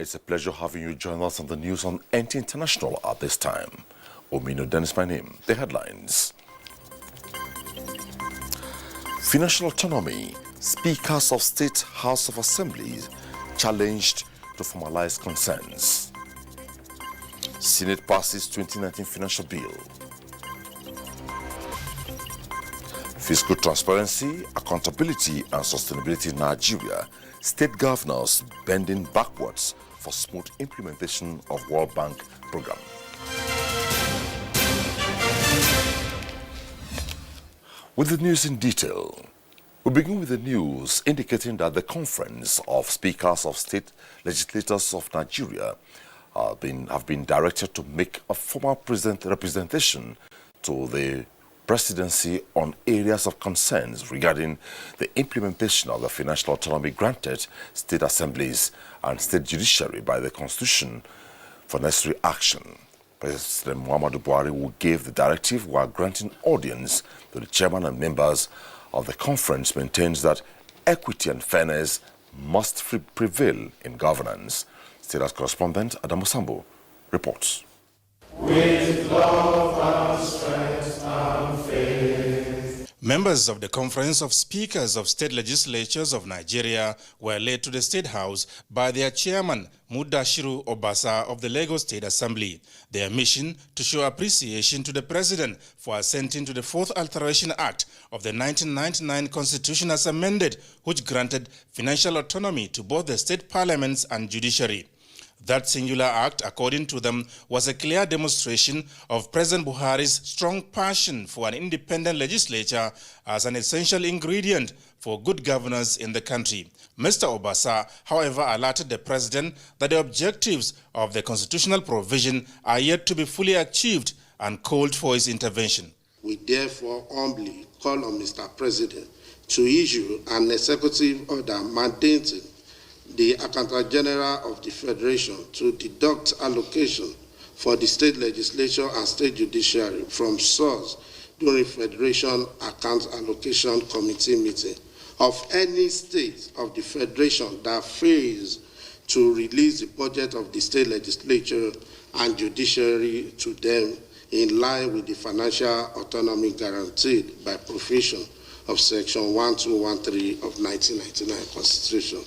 It's a pleasure having you join us on the news on NTA International at this time. Omino Dennis, my name. The headlines. Financial autonomy. Speakers of State House of Assemblies challenged to formalize concerns. Senate passes 2019 financial bill. Fiscal transparency, accountability and sustainability in Nigeria. State governors bending backwards for smooth implementation of World Bank program. With the news in detail, we begin with the news indicating that the Conference of Speakers of State Legislators of Nigeria have been directed to make a formal representation to the Presidency on areas of concerns regarding the implementation of the financial autonomy granted state assemblies and state judiciary by the Constitution for necessary action. President Muhammadu Buhari who gave the directive while granting audience to the chairman and members of the conference maintains that equity and fairness must prevail in governance. State House correspondent Adamu Sambo reports. With love and strength and faith. Members of the Conference of Speakers of State Legislatures of Nigeria were led to the State House by their chairman, Mudashiru Obasa of the Lagos State Assembly. Their mission to show appreciation to the President for assenting to the Fourth Alteration Act of the 1999 Constitution as amended, which granted financial autonomy to both the state parliaments and judiciary. That singular act, according to them, was a clear demonstration of President Buhari's strong passion for an independent legislature as an essential ingredient for good governance in the country. Mr. Obasa, however, alerted the President that the objectives of the constitutional provision are yet to be fully achieved and called for his intervention. We therefore humbly call on Mr. President to issue an executive order mandating the Accountant General of the Federation to deduct allocation for the state legislature and state judiciary from source during Federation Account Allocation Committee meeting of any state of the Federation that fails to release the budget of the state legislature and judiciary to them in line with the financial autonomy guaranteed by provision of Section 1213 of 1999 Constitution.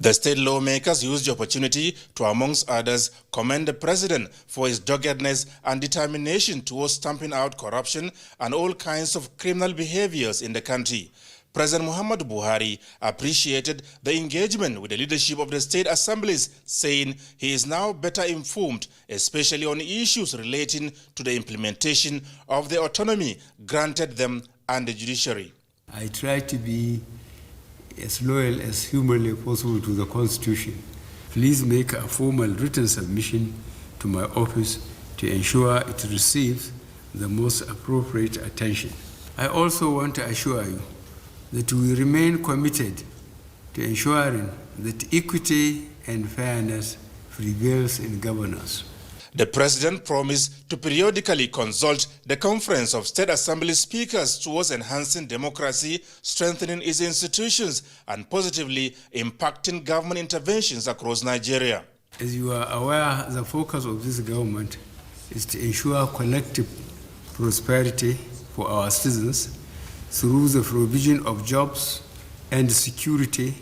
The state lawmakers used the opportunity to, amongst others, commend the President for his doggedness and determination towards stamping out corruption and all kinds of criminal behaviors in the country. President Muhammadu Buhari appreciated the engagement with the leadership of the state assemblies, saying he is now better informed, especially on issues relating to the implementation of the autonomy granted them and the judiciary. I try to be as loyal as humanly possible to the Constitution. Please make a formal written submission to my office to ensure it receives the most appropriate attention. I also want to assure you that we remain committed to ensuring that equity and fairness prevails in governance. The President promised to periodically consult the Conference of State Assembly Speakers towards enhancing democracy, strengthening its institutions, and positively impacting government interventions across Nigeria. As you are aware, the focus of this government is to ensure collective prosperity for our citizens through the provision of jobs and security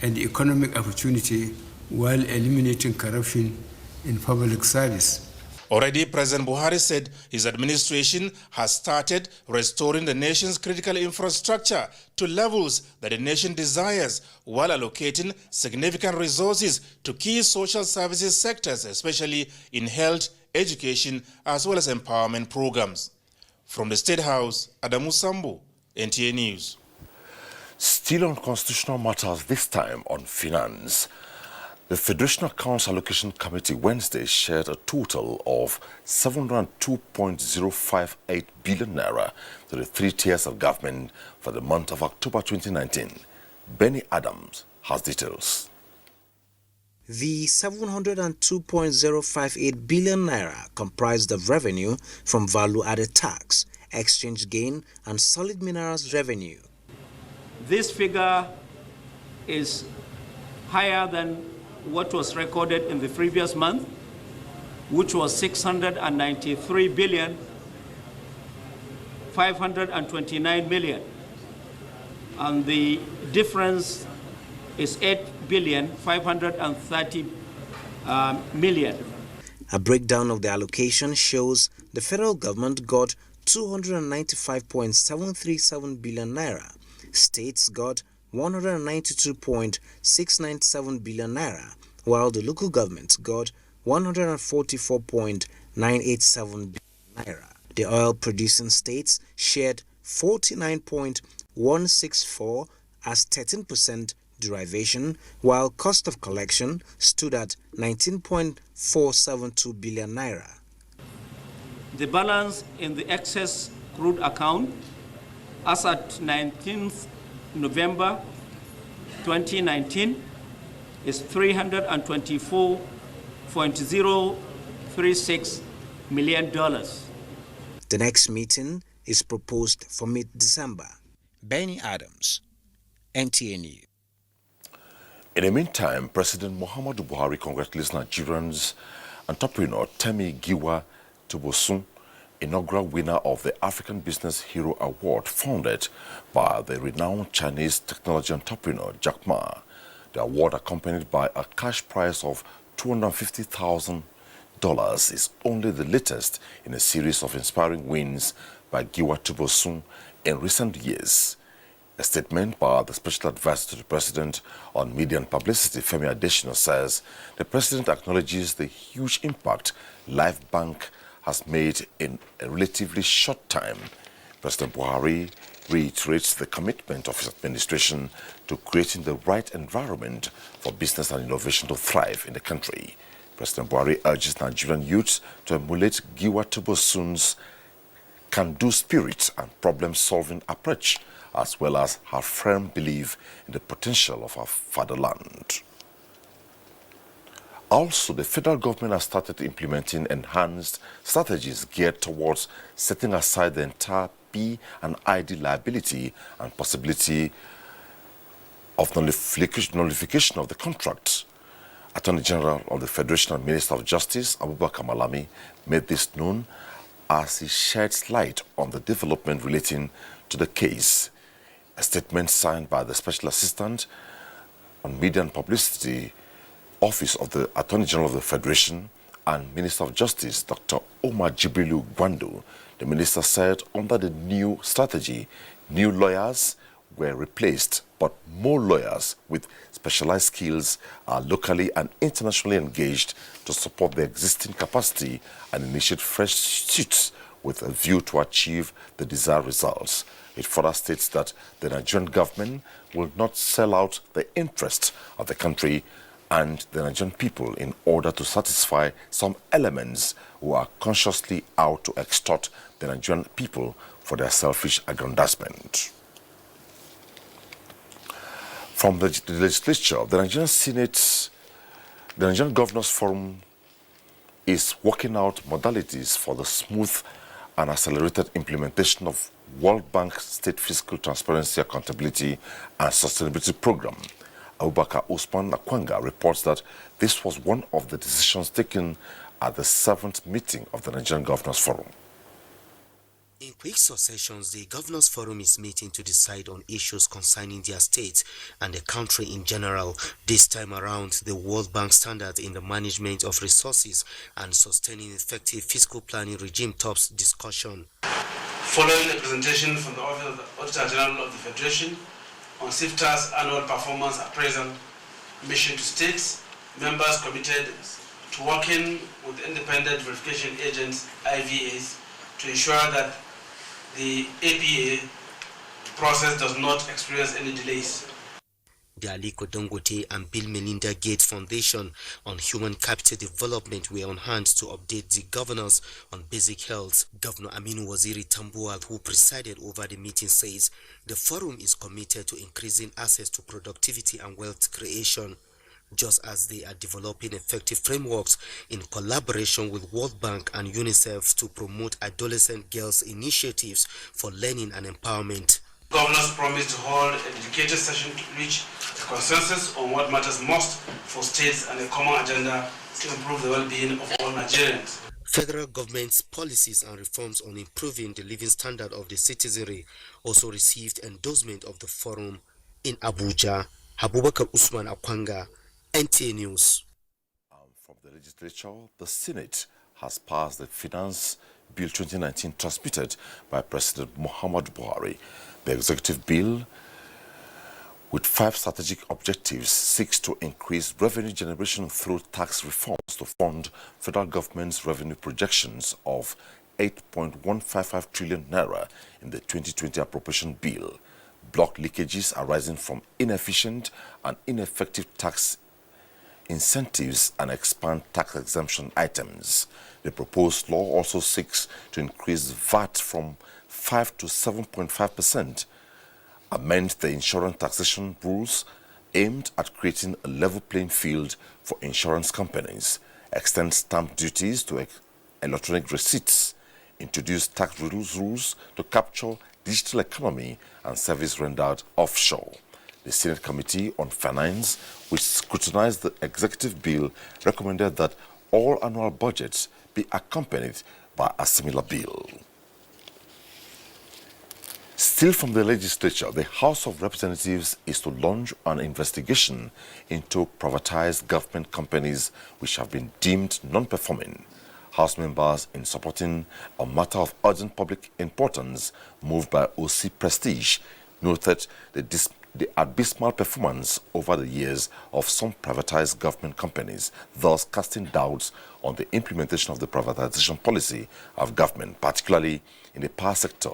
and economic opportunity while eliminating corruption in public service. Already, President Buhari said his administration has started restoring the nation's critical infrastructure to levels that the nation desires, while allocating significant resources to key social services sectors, especially in health, education, as well as empowerment programs. From the State House, Adamu Sambo, NTA News. Still on constitutional matters, this time on finance. The Federation Accounts Allocation Committee Wednesday shared a total of 702.058 billion naira to the three tiers of government for the month of October 2019. Benny Adams has details. The 702.058 billion naira comprised of revenue from value-added tax, exchange gain, and solid minerals revenue. This figure is higher than what was recorded in the previous month, which was 693 billion 529 million, and the difference is 8 billion 530 million. A breakdown of the allocation shows the federal government got 295.737 billion naira, states got 192.697 billion naira, while the local governments got 144.987 billion naira. The oil-producing states shared 49.164 as 13% derivation, while cost of collection stood at 19.472 billion naira. The balance in the excess crude account as at 19th November 2019 is $324.036 million. The next meeting is proposed for mid-December. Benny Adams, NTA News. In the meantime, President Muhammadu Buhari congratulates Nigerians entrepreneur Temi Giwa Tobosun, inaugural winner of the African Business Hero Award founded by the renowned Chinese technology entrepreneur Jack Ma. The award, accompanied by a cash prize of $250,000, is only the latest in a series of inspiring wins by Giwa Tobosun in recent years. A statement by the Special Advisor to the President on Media and Publicity, Femi Adesina, says the President acknowledges the huge impact Life Bank has made in a relatively short time. President Buhari reiterates the commitment of his administration to creating the right environment for business and innovation to thrive in the country. President Buhari urges Nigerian youths to emulate Giwa Tobosun's can-do spirit and problem-solving approach, as well as her firm belief in the potential of our fatherland. Also, the federal government has started implementing enhanced strategies geared towards setting aside the entire P&ID liability and possibility of nullification of the contract. Attorney General of the Federation and Minister of Justice, Abubakar Malami, made this known as he sheds light on the development relating to the case. A statement signed by the Special Assistant on Media and Publicity Office of the Attorney General of the Federation and Minister of Justice, Dr. Omar Jibrilu Gwando, the minister said under the new strategy, new lawyers were replaced, but more lawyers with specialized skills are locally and internationally engaged to support the existing capacity and initiate fresh suits with a view to achieve the desired results. It further states that the Nigerian government will not sell out the interests of the country and the Nigerian people in order to satisfy some elements who are consciously out to extort the Nigerian people for their selfish aggrandizement. From the legislature, the Nigerian Senate, the Nigerian Governors Forum is working out modalities for the smooth and accelerated implementation of World Bank State Fiscal Transparency, Accountability and Sustainability Program. Abubakar Usman Akwanga reports that this was one of the decisions taken at the 7th meeting of the Nigerian Governors Forum. In quick successions, the Governors Forum is meeting to decide on issues concerning their state and the country in general. This time around, the World Bank standards in the management of resources and sustaining effective fiscal planning regime tops discussion. Following a presentation from the Office of the Auditor General of the Federation on SIFTA's annual performance appraisal mission to states, members committed to working with independent verification agents, IVAs, to ensure that the APA process does not experience any delays. The Aliko Dangote and Bill Melinda Gates Foundation on Human Capital Development were on hand to update the governors on basic health. Governor Aminu Waziri Tambuwal, who presided over the meeting, says the forum is committed to increasing access to productivity and wealth creation, just as they are developing effective frameworks in collaboration with World Bank and UNICEF to promote adolescent girls' initiatives for learning and empowerment. governors promised to hold a dedicated session to reach a consensus on what matters most for states and a common agenda to improve the well-being of all Nigerians. Federal government's policies and reforms on improving the living standard of the citizenry also received endorsement of the forum in Abuja. Abubakar Usman Akwanga, NTA News. From the legislature, the Senate has passed the Finance Bill 2019 transmitted by President Muhammadu Buhari. The executive bill, with 5 strategic objectives, seeks to increase revenue generation through tax reforms to fund federal government's revenue projections of 8.155 trillion naira in the 2020 appropriation bill, block leakages arising from inefficient and ineffective tax incentives, and expand tax exemption items. The proposed law also seeks to increase VAT from 5 to 7.5%, amend the insurance taxation rules aimed at creating a level playing field for insurance companies, extend stamp duties to electronic receipts, introduce tax rules to capture digital economy and service rendered offshore. The Senate Committee on Finance, which scrutinized the executive bill, recommended that all annual budgets be accompanied by a similar bill. Still from the legislature, the House of Representatives is to launch an investigation into privatized government companies which have been deemed non-performing. House members, in supporting a matter of urgent public importance moved by OC Prestige, noted the abysmal performance over the years of some privatized government companies, thus casting doubts on the implementation of the privatization policy of government, particularly in the power sector.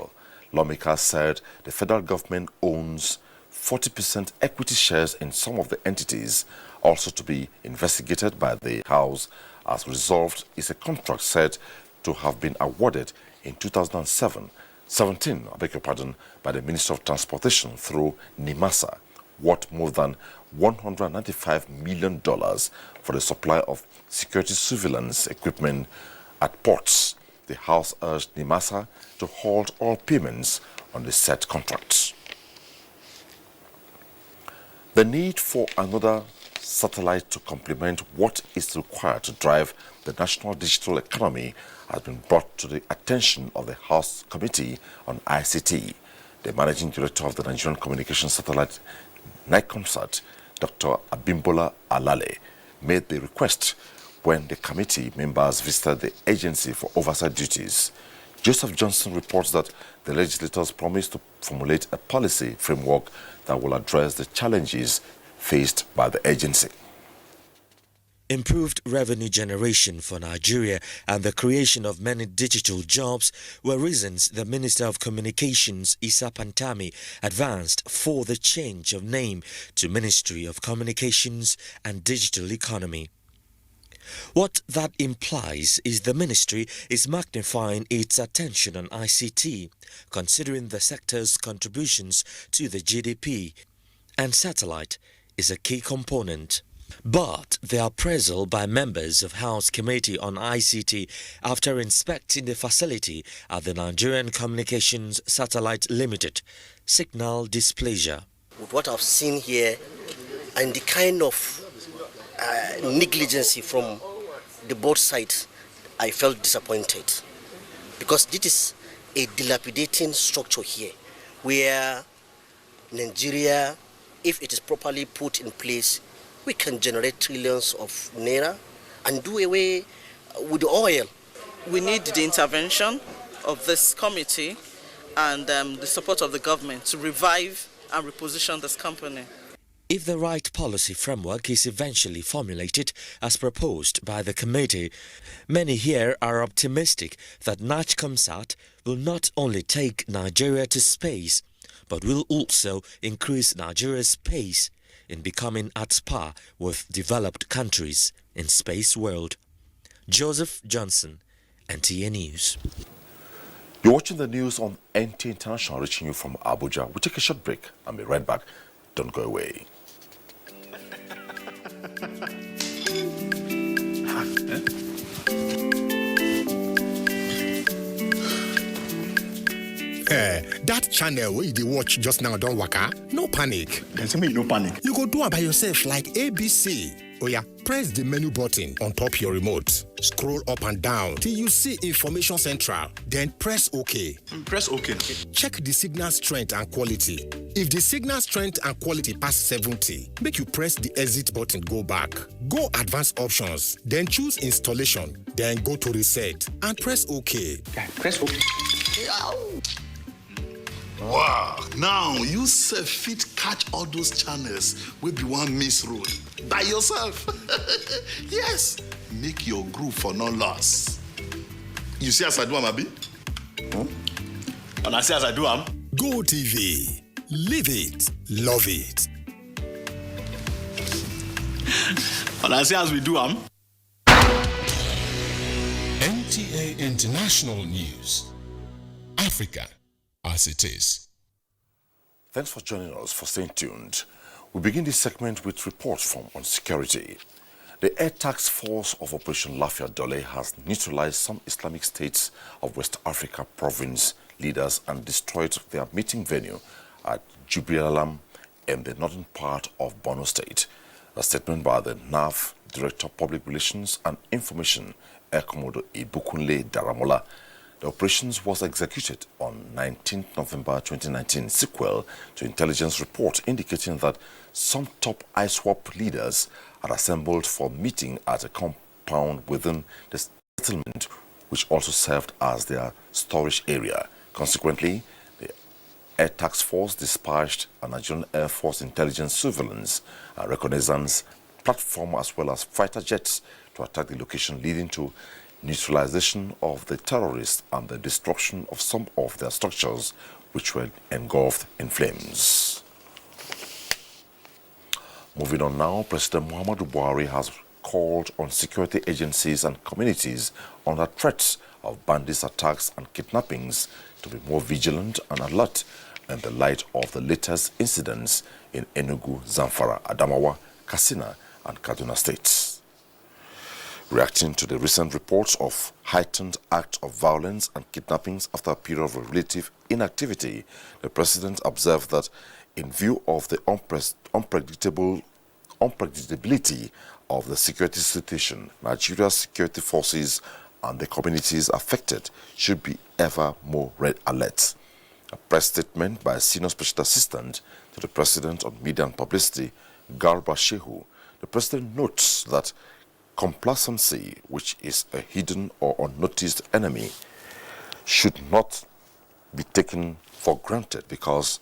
Lawmakers said the federal government owns 40% equity shares in some of the entities. Also to be investigated by the House, as resolved, is a contract said to have been awarded in 2017, by the Minister of Transportation through NIMASA, worth more than $195 million for the supply of security surveillance equipment at ports. The House urged NIMASA to halt all payments on the said contracts. The need for another satellite to complement what is required to drive the national digital economy has been brought to the attention of the House Committee on ICT. The Managing Director of the Nigerian Communications Satellite NICOMSAT, Dr. Abimbola Alale, made the request when the committee members visited the agency for oversight duties. Joseph Johnson reports that the legislators promised to formulate a policy framework that will address the challenges faced by the agency. Improved revenue generation for Nigeria and the creation of many digital jobs were reasons the Minister of Communications, Issa Pantami, advanced for the change of name to Ministry of Communications and Digital Economy. What that implies is the ministry is magnifying its attention on ICT, considering the sector's contributions to the GDP, and satellite is a key component. But the appraisal by members of House Committee on ICT after inspecting the facility at the Nigerian Communications Satellite Limited signal displeasure. With what I've seen here and the kind of negligence from the board side, I felt disappointed because this is a dilapidating structure here where Nigeria, if it is properly put in place, we can generate trillions of naira and do away with the oil. We need the intervention of this committee and the support of the government to revive and reposition this company. If the right policy framework is eventually formulated as proposed by the committee, many here are optimistic that NICOMSAT will not only take Nigeria to space, but will also increase Nigeria's pace in becoming at par with developed countries in space world. Joseph Johnson, NTA News. You're watching the news on NTA International, reaching you from Abuja. We'll take a short break and be right back. Don't go away. That channel where you watch just now don't waka, no panic. Can tell me no panic. You go do it by yourself like ABC. Oh yeah, press the menu button on top your remote. Scroll up and down till you see Information Central. Then press OK. Press OK. Check the signal strength and quality. If the signal strength and quality pass 70, make you press the exit button, go back. Go advanced options, then choose installation, then go to reset and press OK. Yeah, press OK. Wow, now you sef fit catch all those channels wey be one miss road by yourself. Yes, make your group for no loss. You see as I do am, abi? And I see as I do am. Go TV, live it, love it. And I see as we do am. NTA International News. Africa as it is. Thanks for joining us, for staying tuned. We begin this segment with reports from on security. The Air Task Force of Operation Lafia Dole has neutralized some Islamic states of West Africa province leaders and destroyed their meeting venue at Jubilalam in the northern part of Borno State. A statement by the NAF Director of Public Relations and Information, Air Commodore Ibukunle Daramola. The operations was executed on 19 November 2019, sequel to intelligence report indicating that some top ISWAP leaders had assembled for meeting at a compound within the settlement, which also served as their storage area. Consequently, the Air Task Force dispatched a Nigerian Air Force intelligence surveillance and reconnaissance platform as well as fighter jets to attack the location, leading to neutralization of the terrorists and the destruction of some of their structures, which were engulfed in flames. Moving on now, President Muhammadu Buhari has called on security agencies and communities under threats of bandits attacks and kidnappings to be more vigilant and alert in the light of the latest incidents in Enugu, Zamfara, Adamawa, Katsina, and Kaduna states. Reacting to the recent reports of heightened acts of violence and kidnappings after a period of relative inactivity, the president observed that in view of the unpredictability of the security situation, Nigeria's security forces and the communities affected should be ever more red alert. A press statement by a senior special assistant to the president on media and publicity, Garba Shehu, the president notes that complacency, which is a hidden or unnoticed enemy, should not be taken for granted because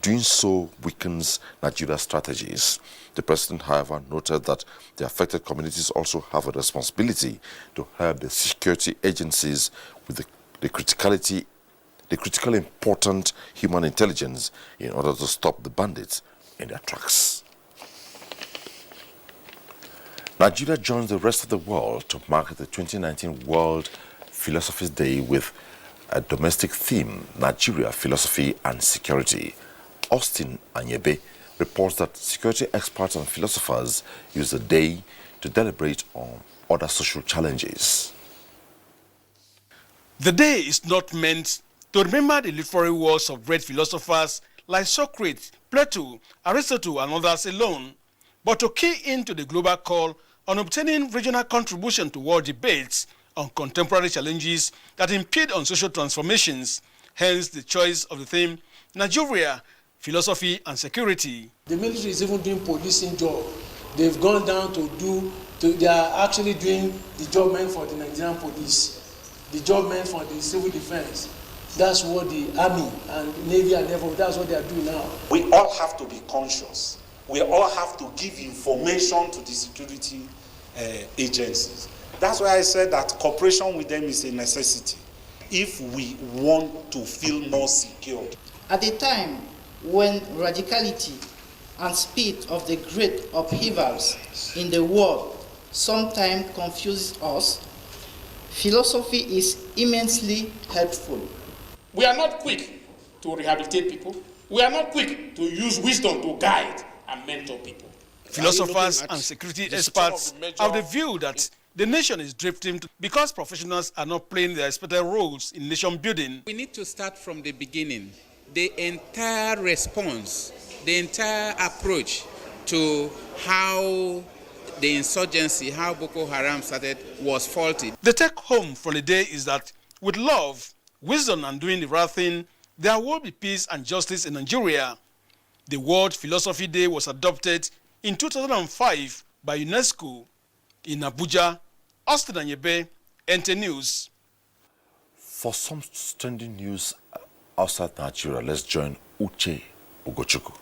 doing so weakens Nigeria's strategies. The president, however, noted that the affected communities also have a responsibility to help the security agencies with the critically important human intelligence in order to stop the bandits in their tracks. Nigeria joins the rest of the world to mark the 2019 World Philosophy Day with a domestic theme, Nigeria, Philosophy and Security. Austin Anyebe reports that security experts and philosophers use the day to deliberate on other social challenges. The day is not meant to remember the literary works of great philosophers like Socrates, Plato, Aristotle and others alone, but to key into the global call on obtaining regional contribution to world debates on contemporary challenges that impede on social transformations, hence the choice of the theme, Nigeria, Philosophy and Security. The military is even doing policing job. They've gone down they are actually doing the job meant for the Nigerian police, the job meant for the civil defense. That's what the army and navy and naval, that's what they are doing now. We all have to be conscious. We all have to give information to the security agencies. That's why I said that cooperation with them is a necessity if we want to feel more secure. At a time when radicality and speed of the great upheavals in the world sometimes confuses us, philosophy is immensely helpful. We are not quick to rehabilitate people. We are not quick to use wisdom to guide and mentor people. Philosophers and security experts have the view that the nation is drifting because professionals are not playing their expected roles in nation building. We need to start from the beginning. the entire response, the entire approach to how the insurgency, how Boko Haram started, was faulty. The take-home for the day is that with love, wisdom, and doing the right thing, there will be peace and justice in Nigeria. The World Philosophy Day was adopted in 2005 by UNESCO. In Abuja, Austin Anyebe, NTA News. For some trending news outside Nigeria, let's join Uche Ugochukwu.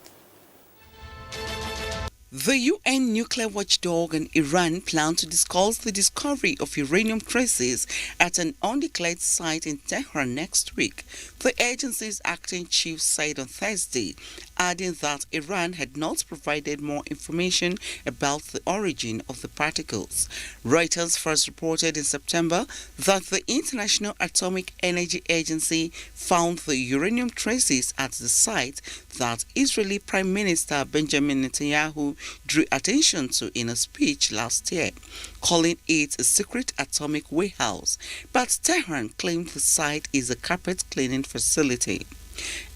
The UN nuclear watchdog and Iran plan to discuss the discovery of uranium traces at an undeclared site in Tehran next week, the agency's acting chief said on Thursday, adding that Iran had not provided more information about the origin of the particles. Reuters first reported in September that the International Atomic Energy Agency found the uranium traces at the site that Israeli Prime Minister Benjamin Netanyahu drew attention to in a speech last year, calling it a secret atomic warehouse. But Tehran claimed the site is a carpet cleaning facility.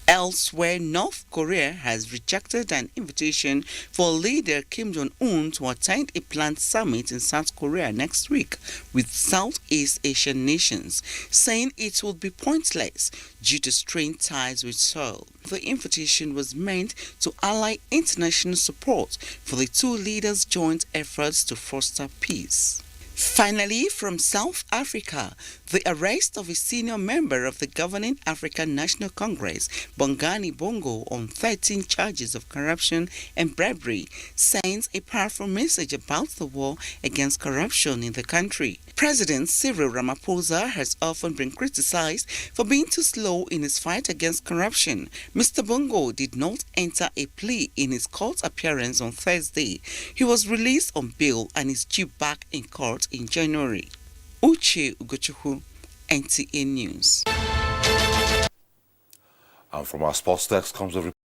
Elsewhere, North Korea has rejected an invitation for leader Kim Jong-un to attend a planned summit in South Korea next week with Southeast Asian nations, saying it would be pointless due to strained ties with Seoul. The invitation was meant to ally international support for the two leaders' joint efforts to foster peace. Finally, from South Africa, the arrest of a senior member of the governing African National Congress, Bongani Bongo, on 13 charges of corruption and bribery sends a powerful message about the war against corruption in the country. President Cyril Ramaphosa has often been criticized for being too slow in his fight against corruption. Mr. Bongo did not enter a plea in his court appearance on Thursday. He was released on bail and is due back in court in January. Uche Ugochukwu, NTA News. And from our sports desk comes a report.